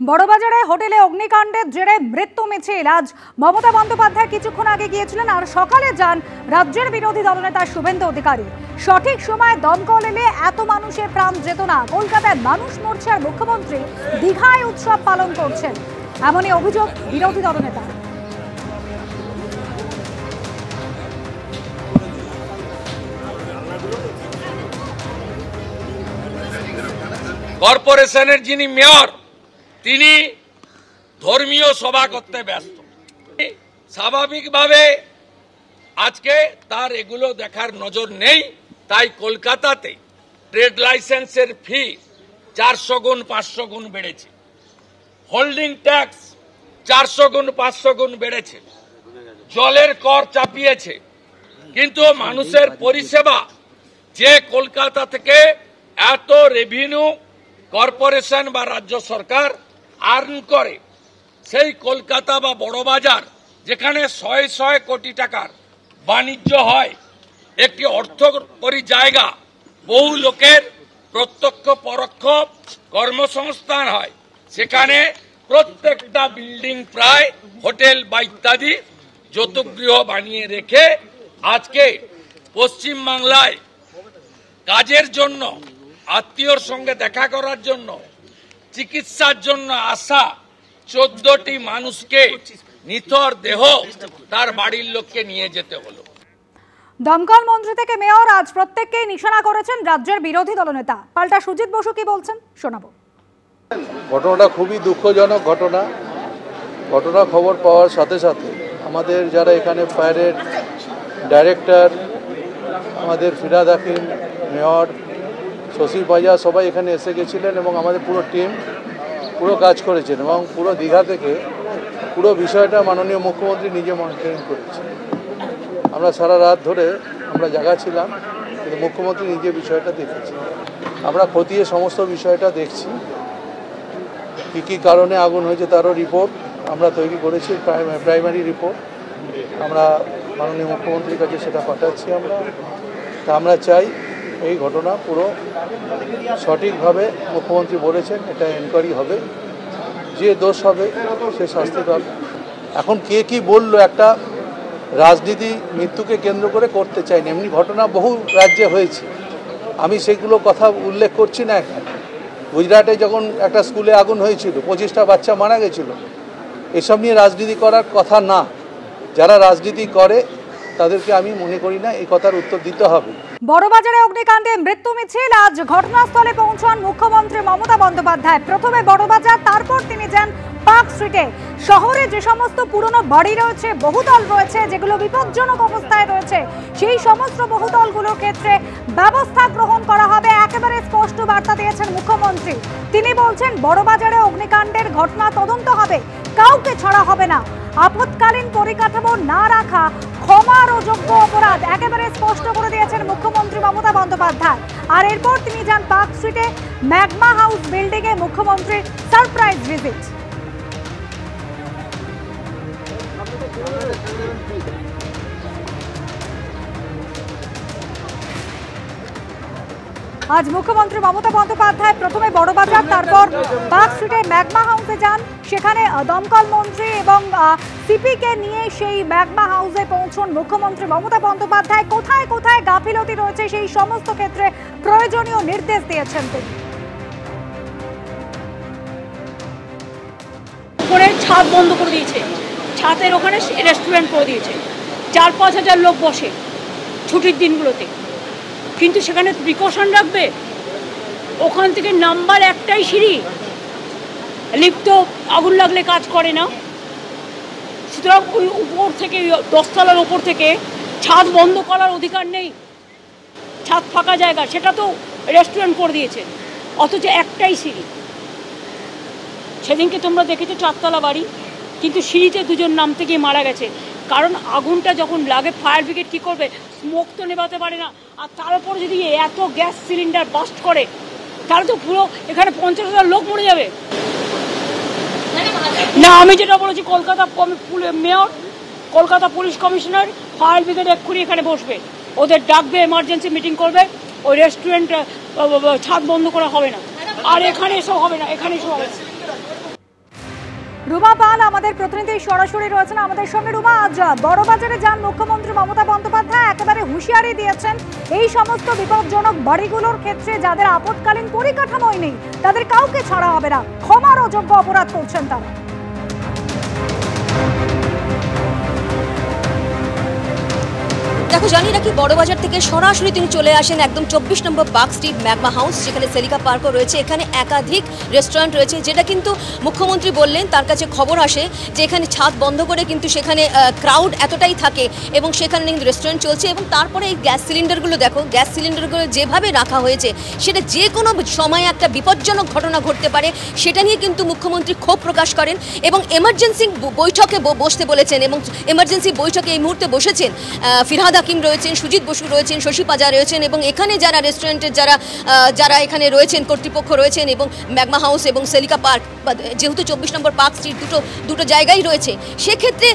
বড়বাজারে হোটেলে অগ্নিকাণ্ডের জেরে মৃত্যু মিছিল। আজ মমতা বন্দ্যোপাধ্যায় কিছুক্ষণ আগে গিয়েছিলেন আর সকালে যান রাজ্যের বিরোধী দলনেতা শুভেন্দু অধিকারী। সঠিক সময় দমকল এলে এত মানুষের প্রাণ যেত না। কলকাতায় মানুষ মরছে আর মুখ্যমন্ত্রী দীঘায় উৎসব পালন করছেন, এমনই অভিযোগ বিরোধী দলনেতা। কর্পোরেশনের যিনি মেয়র তিনি ধর্মীয় সভা করতে ব্যস্ত। স্বাভাবিকভাবে আজকে তার এগুলো দেখার নজর নেই, তাই কলকাতাতে ট্রেড লাইসেন্সের ফি 400 গুণ 500 গুণ বেড়েছে, হোল্ডিং ট্যাক্স 400 গুণ 500 গুণ বেড়েছে, জলের কর চাপিয়েছে, কিন্তু মানুষের পরিষেবা যে কলকাতা থেকে এত রেভিনিউ কর্পোরেশন বা রাজ্য সরকার আর্ন করে, সেই কলকাতা বা বড়বাজার যেখানে শয়ে শয়ে কোটি টাকার বাণিজ্য হয়, একটি অর্থকরী জায়গা, বহু লোকের প্রত্যক্ষ পরোক্ষ কর্মসংস্থান হয়, সেখানে প্রত্যেকটা বিল্ডিং প্রায় হোটেল বা ইত্যাদি যৌতুকগৃহ বানিয়ে রেখে আজকে পশ্চিমবাংলায় কাজের জন্য, আত্মীয়র সঙ্গে দেখা করার জন্য, চিকিৎসার জন্য আসা 14টি মানুষকে নিথর দেহ তার বাড়ির লোককে নিয়ে যেতে হলো। দমকল মন্ত্রী থেকে মেয়র আজ প্রত্যেককেই নিশানা করেছেন রাজ্যের বিরোধী দলনেতা। পাল্টা সুজিত বসু কি বলছেন শোনাবো। ঘটনাটা খুবই দুঃখজনক ঘটনা খবর পাওয়ার সাথে সাথে আমাদের যারা এখানে ফায়ারের ডাইরেক্টর, আমাদের ফিরাদ হাকিম, মেয়র, শশীর বাজা সবাই এখানে এসে গেছিলেন এবং আমাদের পুরো টিম পুরো কাজ করেছেন এবং পুরো দীঘা থেকে পুরো বিষয়টা মাননীয় মুখ্যমন্ত্রী নিজে মনিটরিং করেছেন। আমরা সারা রাত ধরে আমরা জায়গা ছিলাম, কিন্তু মুখ্যমন্ত্রী নিজে বিষয়টা দেখেছেন। আমরা খতিয়ে সমস্ত বিষয়টা দেখছি, কী কী কারণে আগুন হয়েছে তারও রিপোর্ট আমরা তৈরি করেছি, প্রাইমারি রিপোর্ট আমরা মাননীয় মুখ্যমন্ত্রীর কাছে সেটা পাঠাচ্ছি। আমরা চাই এই ঘটনা পুরো সঠিকভাবে মুখ্যমন্ত্রী বলেছেন এটা এনকোয়ারি হবে, যে দোষ হবে সে শাস্তি পাবে। এখন কে কি বললো, একটা রাজনীতি মৃত্যুকে কেন্দ্র করে করতে চাইনি, এমনি ঘটনা বহু রাজ্যে হয়েছে, আমি সেগুলো কথা উল্লেখ করছি না। এখানে গুজরাটে যখন একটা স্কুলে আগুন হয়েছিল, 25টা বাচ্চা মারা গেছিল, এসব নিয়ে রাজনীতি করার কথা না। যারা রাজনীতি করে তাদেরকে আমি মনে করি না এই কথার উত্তর দিতে হবে। বড়বাজারে অগ্নিকাণ্ডে মৃত্যু মিছিল। আজ ঘটনাস্থলে পৌঁছান মুখ্যমন্ত্রী মমতা বন্দ্যোপাধ্যায়। প্রথমে বড়বাজার, তারপর তিনি যান পার্ক স্ট্রিটে। শহরে যে সমস্ত পুরনো বাড়ি রয়েছে, বহুতল রয়েছে, যেগুলো বিপজ্জনক অবস্থায় রয়েছে, সেই সমস্ত বহুতলগুলোর ক্ষেত্রে ব্যবস্থা গ্রহণ করা হবে, একেবারে স্পষ্ট বার্তা দিয়েছেন মুখ্যমন্ত্রী। তিনি বলছেন বড়বাজারে অগ্নিকাণ্ডের ঘটনা তদন্ত হবে, কাউকে ছাড়া হবে না। আপৎকালীন পরিকাঠামো না রাখা ক্ষমার অযোগ্য অপরাধ, একেবারে স্পষ্ট করে দিয়েছেন মুখ্যমন্ত্রী মমতা বন্দ্যোপাধ্যায়। আর এরপর তিনি যান পার্ক স্ট্রিটে, ম্যাগমা হাউস বিল্ডিং এ মুখ্যমন্ত্রীর সারপ্রাইজ ভিজিট। আজ মুখ্যমন্ত্রী মমতা বন্দ্যোপাধ্যায় প্রথমে বড়বাজার, তারপর পার্ক স্ট্রিটে ম্যাগমা হাউসে যান। সেখানে দমকল মন্ত্রী এবং সিপিকে নিয়ে সেই ম্যাগমা হাউসে পৌঁছন মুখ্যমন্ত্রী মমতা বন্দ্যোপাধ্যায়। কোথায় কোথায় গাফিলতি রয়েছে সেই সমস্ত ক্ষেত্রে প্রয়োজনীয় নির্দেশ দিয়েছেন তিনি। উপরে ছাদ বন্ধ করে দিয়েছে, ছাদের ওখানে রেস্টুরেন্ট করে দিয়েছে, 4-5 হাজার লোক বসে ছুটির দিনগুলোতে, কিন্তু সেখানে প্রিকশন রাখবে। ওখান থেকে নাম্বার একটাই সিঁড়ি, লিফট আগুন লাগলে কাজ করে না, সুতরাং ওই উপর থেকে 10 তলার উপর থেকে ছাদ বন্ধ করার অধিকার নেই। ছাদ ফাঁকা জায়গা, সেটা তো রেস্টুরেন্ট করে দিয়েছে, অথচ একটাই সিঁড়ি। সেদিনকে তোমরা দেখেছো 4 তলা বাড়ি, কিন্তু সিঁড়িতে 2 জন নামতে গিয়ে মারা গেছে। কারণ আগুনটা যখন লাগে ফায়ার ব্রিগেড কী করবে, স্মোক তো নেভাতে পারে না, আর তার উপর যদি এত গ্যাস সিলিন্ডার বাস্ট করে তাহলে তো পুরো এখানে 50,000 লোক মরে যাবে না। আমি যেটা বলেছি, Kolkata mayor, Kolkata police commissioner, fire brigade এক্ষুনি এখানে বসবে, ওদের ডাকবে, এমার্জেন্সি মিটিং করবে, ওই রেস্টুরেন্ট ছাদ বন্ধ করা হবে না। আর এখানে এসব হবে না, এখানে এসব হবে না। রুমা পাল আমাদের প্রতিনিধি সরাসরি রয়েছেন আমাদের সঙ্গে। রুমা, আজ বড়বাজারে যান মুখ্যমন্ত্রী মমতা বন্দ্যোপাধ্যায়, একেবারে হুঁশিয়ারি দিয়েছেন এই সমস্ত বিপজ্জনক বাড়িগুলোর ক্ষেত্রে যাদের আপৎকালীন পরিকাঠামোই নেই তাদের কাউকে ছাড়া হবে না, ক্ষমার অযোগ্য অপরাধ করছেন তারা। দেখো, জানি রাখি বড়বাজার থেকে সরাসরি তিনি চলে আসেন একদম 24 নম্বর পার্ক স্ট্রিট ম্যাগমা হাউস, যেখানে সেলিকা পার্কও রয়েছে। এখানে একাধিক রেস্টুরেন্ট রয়েছে, যেটা কিন্তু মুখ্যমন্ত্রী বললেন তার কাছে খবর আসে যে এখানে ছাদ বন্ধ করে কিন্তু সেখানে ক্রাউড এতটাই থাকে এবং সেখানে কিন্তু রেস্টুরেন্ট চলছে। এবং তারপরে এই গ্যাস সিলিন্ডারগুলো দেখো, গ্যাস সিলিন্ডারগুলো যেভাবে রাখা হয়েছে সেটা যে কোনো সময় একটা বিপজ্জনক ঘটনা ঘটতে পারে, সেটা নিয়ে কিন্তু মুখ্যমন্ত্রী ক্ষোভ প্রকাশ করেন এবং এমার্জেন্সি বৈঠকে বসতে বলেছেন। এবং এমার্জেন্সি বৈঠকে এই মুহূর্তে বসেছেন ফিরহাদ হাকিম রয়েছেন, সুজিত বসু রয়েছেন, শশী পাজা রয়েছেন এবং এখানে যারা রেস্টুরেন্টের যারা এখানে রয়েছেন কর্তৃপক্ষ রয়েছেন এবং ম্যাগমা হাউস এবং সেলিকা পার্ক, যেহেতু 24 নম্বর পার্ক স্ট্রিট দুটো জায়গায় রয়েছে, সেক্ষেত্রে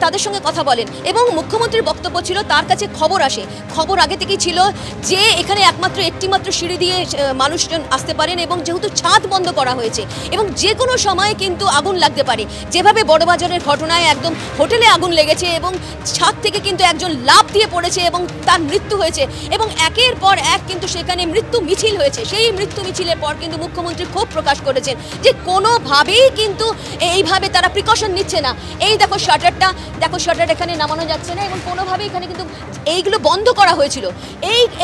তাদের সঙ্গে কথা বলেন। এবং মুখ্যমন্ত্রীর বক্তব্য ছিল তার কাছে খবর আসে, খবর আগে থেকেই ছিল যে এখানে একটি মাত্র সিঁড়ি দিয়ে মানুষজন আসতে পারেন এবং যেহেতু ছাদ বন্ধ করা হয়েছে এবং যে কোনো সময় কিন্তু আগুন লাগতে পারে। যেভাবে বড়বাজারের ঘটনায় একদম হোটেলে আগুন লেগেছে এবং ছাদ থেকে কিন্তু একজন লাফ দিয়ে পড়েছে এবং তার মৃত্যু হয়েছে এবং একের পর এক কিন্তু সেখানে মৃত্যু মিছিল হয়েছে। সেই মৃত্যু মিছিলের পর কিন্তু মুখ্যমন্ত্রী ক্ষোভ প্রকাশ করেছেন যে কোনোভাবেই কিন্তু এইভাবে তারা প্রিকশন নিচ্ছে না। এই দেখো শাটারটা, দেখো শাটার এখানে নামানো যাচ্ছে না এবং কোনোভাবেই এখানে কিন্তু এইগুলো বন্ধ করা হয়েছিল,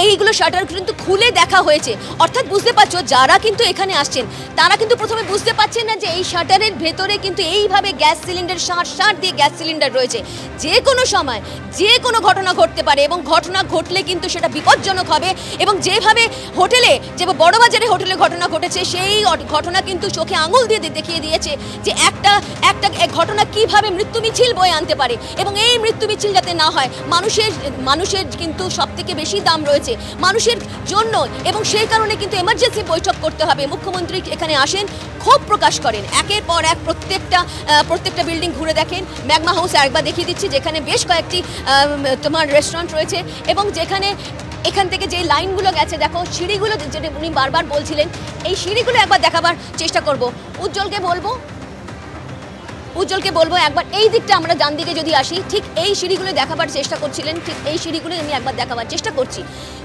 এইগুলো শাটার কিন্তু খুলে দেখা হয়েছে। অর্থাৎ বুঝতে পারছো, যারা কিন্তু এখানে আসছেন তারা কিন্তু প্রথমে বুঝতে পারছেন না যে এই শাটারের ভেতরে কিন্তু এইভাবে গ্যাস সিলিন্ডার শাঁট দিয়ে গ্যাস সিলিন্ডার রয়েছে। যে কোনো সময় যে কোনো ঘটনা ঘটতে পারে এবং ঘটনা ঘটলে কিন্তু সেটা বিপজ্জনক হবে। এবং যেভাবে বড়বাজারে হোটেলে ঘটনা ঘটেছে, সেই ঘটনা কিন্তু চোখে আঙুল দিয়ে দেখিয়ে দিয়েছে যে একটা ঘটনা কিভাবে মৃত্যু মিছিল বয়ে আনতে পারে। এবং এই মৃত্যু মিছিল যাতে না হয়, মানুষের কিন্তু সবথেকে বেশি দাম রয়েছে মানুষের জন্য এবং সেই কারণে কিন্তু এমার্জেন্সি বৈঠক করতে হবে। মুখ্যমন্ত্রী এখানে আসেন, ক্ষোভ প্রকাশ করেন, একের পর এক প্রত্যেকটা বিল্ডিং ঘুরে দেখেন। ম্যাগমা হাউস একবার দেখিয়ে দিচ্ছি, যেখানে বেশ কয়েকটি তোমার রেস্টুরেন্ট রয়েছে এবং যেখানে এখান থেকে যে লাইনগুলো গেছে, দেখো সিঁড়িগুলো যেটা উনি বারবার বলছিলেন, এই সিঁড়িগুলো একবার দেখাবার চেষ্টা করব। উজ্জ্বলকে বলবো একবার এই দিকটা, আমরা ডান দিকে যদি আসি, ঠিক এই সিঁড়িগুলো দেখাবার চেষ্টা করছিলেন, ঠিক এই সিঁড়িগুলো আমি একবার দেখাবার চেষ্টা করছি।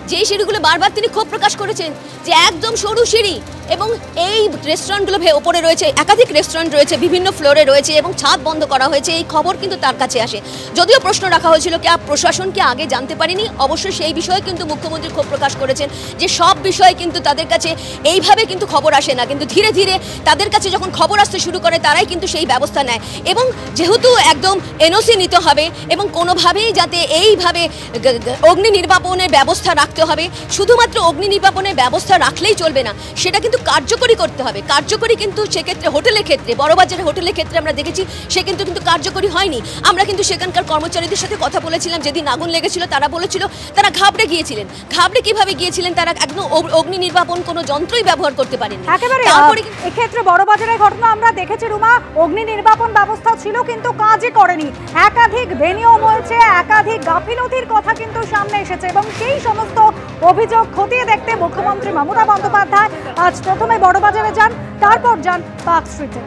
যেই সিঁড়িগুলো বারবার তিনি ক্ষোভ প্রকাশ করেছেন যে একদম সরু সিঁড়ি এবং এই রেস্টুরেন্টগুলো ওপরে রয়েছে, একাধিক রেস্টুরেন্ট রয়েছে, বিভিন্ন ফ্লোরে রয়েছে এবং ছাদ বন্ধ করা হয়েছে। এই খবর কিন্তু তার কাছে আসে। যদিও প্রশ্ন রাখা হয়েছিল কি প্রশাসনকে আগে জানতে পারেনি, অবশ্যই সেই বিষয়ে কিন্তু মুখ্যমন্ত্রী ক্ষোভ প্রকাশ করেছেন যে সব বিষয়ে কিন্তু তাদের কাছে এইভাবে কিন্তু খবর আসে না, কিন্তু ধীরে ধীরে তাদের কাছে যখন খবর আসতে শুরু করে তারাই কিন্তু সেই ব্যবস্থা নেয়। এবং যেহেতু একদম এনওসি নিতে হবে এবং কোনোভাবেই যাতে এইভাবে অগ্নি নির্বাপনের ব্যবস্থা রাখতে হবে, শুধুমাত্র অগ্নি নির্বাপনের ব্যবস্থা রাখলেই চলবে না, সেটা কিন্তু কার্যকরী করতে হবে। কার্যকরী কিন্তু সেক্ষেত্রে হোটেলের ক্ষেত্রে, বড়বাজারের হোটেলের ক্ষেত্রে আমরা দেখেছি সে কিন্তু কার্যকরী হয়নি। আমরা কিন্তু সেখানকার কর্মচারীদের সাথে কথা বলেছিলাম, যেদিন আগুন লেগেছিল তারা বলেছিল তারা ঘাবড়ে গিয়েছিলেন। ঘাবড়ে কিভাবে গিয়েছিলেন? তারা একদম অগ্নি নির্বাপন কোনো যন্ত্রই ব্যবহার করতে পারেনি। তারপরে এক্ষেত্রে বড়বাজারের ঘটনা আমরা দেখেছি রুমা, অগ্নি নির্বাপন ব্যবস্থা ছিল কিন্তু কাজই করেনি। একাধিক বেনিয়ম হয়েছে, একাধিক গাফিলতির কথা কিন্তু সামনে এসেছে এবং সেই সমস্ত অভিযোগ খতিয়ে দেখতে মুখ্যমন্ত্রী মমতা বন্দ্যোপাধ্যায় আজ প্রথমে বড়বাজারে যান, তারপর যান পার্ক স্ট্রিটে।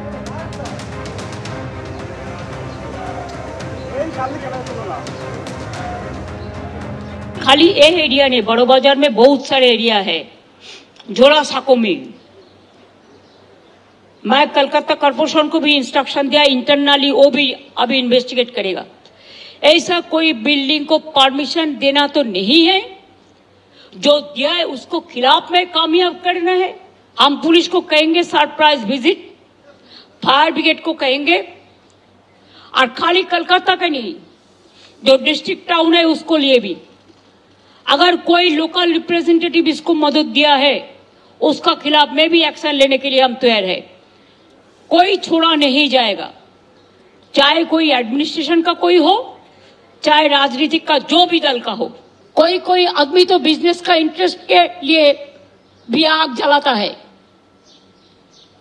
खाली ये एरिया नहीं, बड़ो बाजार में बहुत सारे एरिया है। जोड़ा साको में मैं कलकत्ता कॉर्पोरेशन को भी इंस्ट्रक्शन दिया, इंटरनली वो भी अभी इन्वेस्टिगेट करेगा। ऐसा कोई बिल्डिंग को परमिशन देना तो नहीं है, जो दिया है उसको खिलाफ में कामयाब करना है। हम पुलिस को कहेंगे सरप्राइज विजिट, फायर ब्रिगेड को कहेंगे, और खाली कलकत्ता का नहीं, जो डिस्ट्रिक्ट टाउन है उसको लिए भी अगर कोई लोकल रिप्रेजेंटेटिव इसको मदद दिया है उसका खिलाफ में भी एक्शन लेने के लिए हम तैयार है। कोई छोड़ा नहीं जाएगा, चाहे कोई एडमिनिस्ट्रेशन का कोई हो, चाहे राजनीतिक का जो भी दल का हो। कोई आदमी तो बिजनेस का इंटरेस्ट के लिए भी आग जलाता है,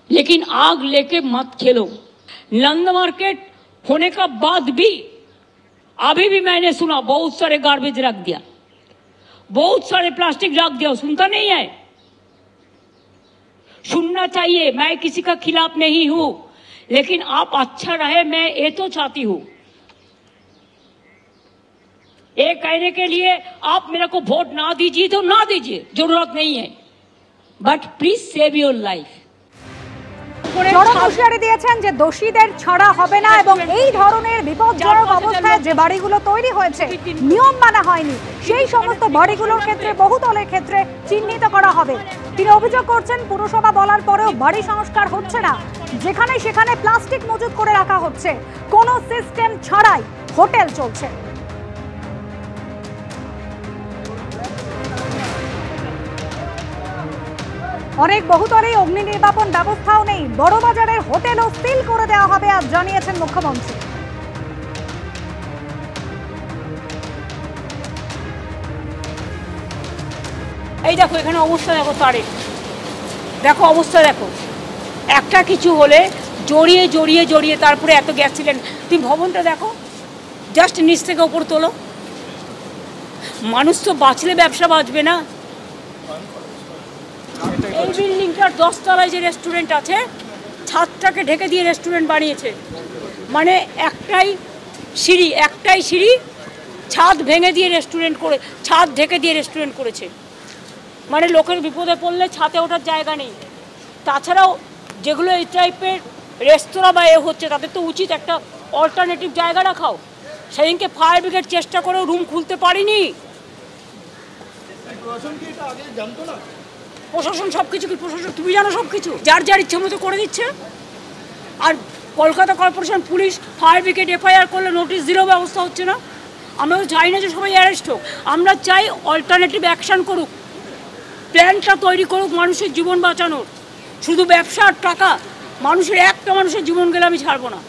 लेकिन आग लेके मत खेलो। लंग मार्केट होने का बाद भी अभी भी मैंने सुना बहुत सारे गार्बेज रख दिया, बहुत सारे प्लास्टिक रख दिया, सुनता नहीं है। सुनना चाहिए, मैं किसी का खिलाफ नहीं हूं, लेकिन आप अच्छा रहे, मैं ये तो चाहती हूं। ये कहने के लिए आप मेरे को वोट ना दीजिए तो ना दीजिए, जरूरत नहीं है, but please save your life. চরম হুঁশিয়ারি দিয়েছেন যে দোষীদের ছাড়া হবে না এবং এই ধরনের বিপজ্জনক অবস্থায় যে বাড়িগুলো তৈরি হয়েছে নিয়ম মানা হয়নি সেই সমস্ত বাড়িগুলোর ক্ষেত্রে বহুতলের ক্ষেত্রে চিহ্নিত করা হবে। তিনি অভিযোগ করছেন পুরসভা বলার পরেও বাড়ি সংস্কার হচ্ছে না, যেখানে সেখানে প্লাস্টিক মজুত করে রাখা হচ্ছে, কোনো সিস্টেম ছাড়াই হোটেল চলছে। অনেক বহুতলেই অগ্নি নির্বাপন ব্যবস্থাও নেই, বড়বাজারের হোটেলও সিল করে দেওয়া হবে আজ জানিয়েছেন মুখ্যমন্ত্রী। এই দেখো এখানে অবস্থা দেখো, তারে দেখো অবস্থা দেখো, একটা কিছু হলে জড়িয়ে জড়িয়ে জড়িয়ে তারপরে এত গ্যাস সিলিন্ডার। তুমি ভবনটা দেখো, জাস্ট নিচ থেকে ওপর তোলো। মানুষ তো বাঁচলে ব্যবসা বাঁচবে না। এই বিল্ডিংটার 10 তলায় যে রেস্টুরেন্ট আছে, ছাদটাকে ঢেকে দিয়ে রেস্টুরেন্ট বানিয়েছে। মানে একটাই সিঁড়ি, ছাদ ভেঙে দিয়ে রেস্টুরেন্ট করে, ছাদ ঢেকে দিয়ে রেস্টুরেন্ট করেছে। মানে লোকের বিপদে পড়লে ছাদে ওঠার জায়গা নেই। তাছাড়াও যেগুলো এই টাইপের রেস্তোরাঁ বা এ হচ্ছে, তাদের তো উচিত একটা অল্টারনেটিভ জায়গা রাখাও। সেদিনকে ফায়ার ব্রিগেড চেষ্টা করেও রুম খুলতে পারিনি। প্রশাসন সব কিছু, কি প্রশাসন তুমি জানো সব কিছু, যার যার ইচ্ছে মতো করে দিচ্ছে। আর Kolkata corporation, police, fire brigade FIR করলে নোটিশ দিলেও ব্যবস্থা হচ্ছে না। আমরা চাই না যে সবাই অ্যারেস্ট হোক, আমরা চাই অল্টারনেটিভ অ্যাকশান করুক, প্ল্যানটা তৈরি করুক মানুষের জীবন বাঁচানোর। শুধু ব্যবসা আর টাকা, মানুষের একটা মানুষের জীবন গেলে আমি ছাড়বো না।